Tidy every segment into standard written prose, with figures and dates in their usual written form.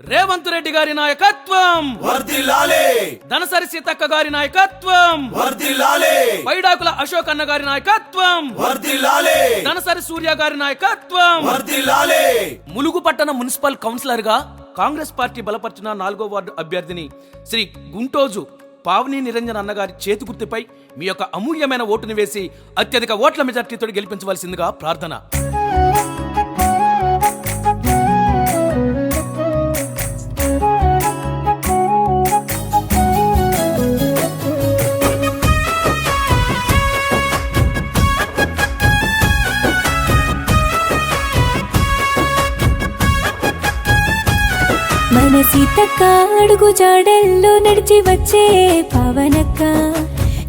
రేవంత్ రెడ్డి గారి నాయకత్వం వర్ధిల్లాలే, దనసరి సీతక్క గారి నాయకత్వం వర్ధిల్లాలే, పైడాకుల అశోక్ అన్న గారి నాయకత్వం వర్ధిల్లాలే, దనసరి సూర్య గారి నాయకత్వం వర్ధిల్లాలే. ములుగు పట్టణ మున్సిపల్ కౌన్సిలర్ గా కాంగ్రెస్ పార్టీ బలపరిచిన 4వ వార్డు అభ్యర్థిని శ్రీ గుంటోజు పావని నిరంజన్ అన్నగారి చేతి గుర్తుపై మీ యొక్క అమూల్యమైన ఓటును వేసి అత్యధిక ఓట్ల మెజార్టీతో గెలిపించవలసిందిగా ప్రార్థన. మన సీతక్క అడుగు జాడల్లో నడిచి వచ్చే పావనక్క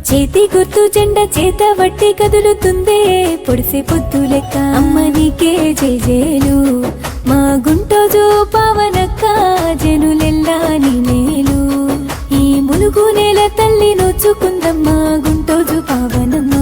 చేతి గుర్తు జెండా చేత వట్టి కదులుతుందే పొడిసే పొద్దు లెక్క. అమ్మ నీకే జేజేలు మా గుంటోజు పావనక్క, జనులెల్లా నీ మేలు ఈ ములుగు నేల తల్లి నోచుకుందమ్మా గుంటోజు పావనమ్మ.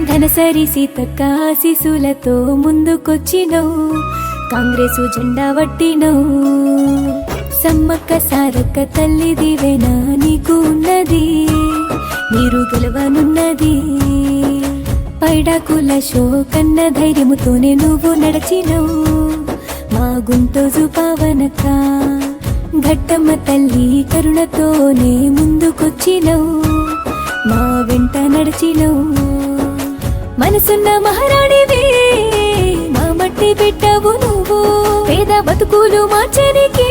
ధనసరి సీతక్క ఆశీసులతో ముందుకొచ్చినవు, కాంగ్రెసు జెండా వట్టినవు. సమ్మక్క సారక్క తల్లి దివేనా నీకు ఉన్నది, మీరు గెలవనున్నది. పైడాకుల శోకన్న ధైర్యముతోనే నువ్వు నడిచినవు మా గుంటోజు పావనక్క. ఘట్టమ్మ తల్లి కరుణతోనే ముందుకొచ్చినవు, మా వెంట నడిచినవు. మనసున్న మహారాణివే మా మట్టి పెట్టవు నువ్వు, పేద బతుకులు మార్చనికి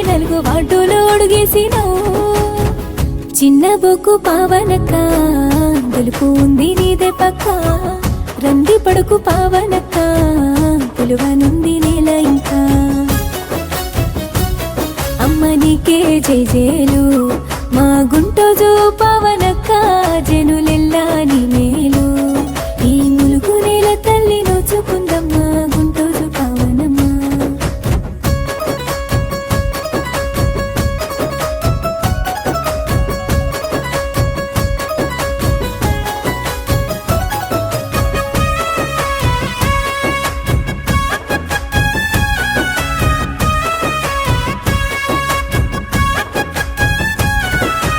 4 వార్డులో అడుగేసినవు. చిన్న బొక్కు పావనక్క గెలుపు ఉంది నీదే పక్క, రంది పడుకు పావనక్క పిలువనుంది నేల ఇంకా. అమ్మ నీకే జేజేలు మా గుంటోజు పావనక్క, జనులెల్లా నీ మేలు ఈ ములుగు నేల తల్లి నోచుకుందమ్మా గుంటోజు పావనమ్మ.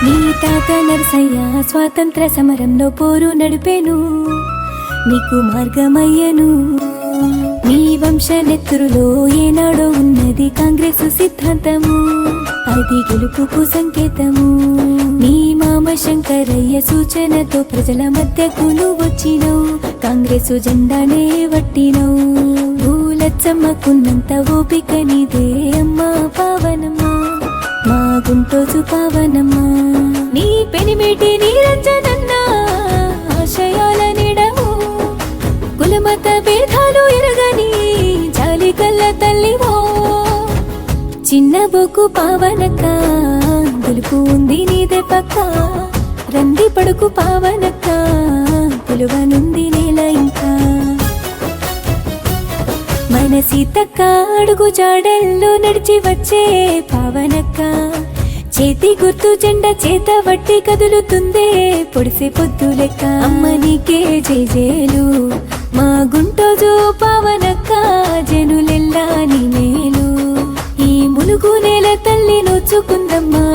నీ తాత నరసయ్య స్వాతంత్ర సమరంలో పోరు నడిపేను, నీకు మార్గమయ్యను. నీ వంశ నెత్తురులో ఏనాడో ఉన్నది కాంగ్రెసు సిద్ధాంతము, అది గెలుపుకు సంకేతము. నీ మామ శంకరయ్య సూచనతో ప్రజల మధ్యకు నువ్వు వచ్చినవు, కాంగ్రెసు జెండానే వట్టినవు. భూలచ్చమ్మకున్నంత ఓపిక నీదే అమ్మా పావనమ్మ, మా గుంటోజు పావనమ్మ. నీ పెనిమిటి నిరంజనన్న ఆశయాల నిడవు, కులమత భేదాలు ఎరగని జాలి కల్ల తల్లివో. చిన్న బొక్కు పావనక్క గెలుపు ఉంది నీదే పక్క, రంది పడుకు పావనక్క పిలువనుంది నేల ఇంకా. మన సీతక్క అడుగు జాడల్లో నడిచి వచ్చే పావనక్క చేతి గుర్తు జెండా చేత వట్టి కదులుతుందే పొడిసే పొద్దు లెక్క. అమ్మ నీకే జేజేలు మా గుంటోజు పావనక్క, జనులెల్లా నీ మేలు ఈ ములుగు నేల తల్లి నోచుకుందమ్మా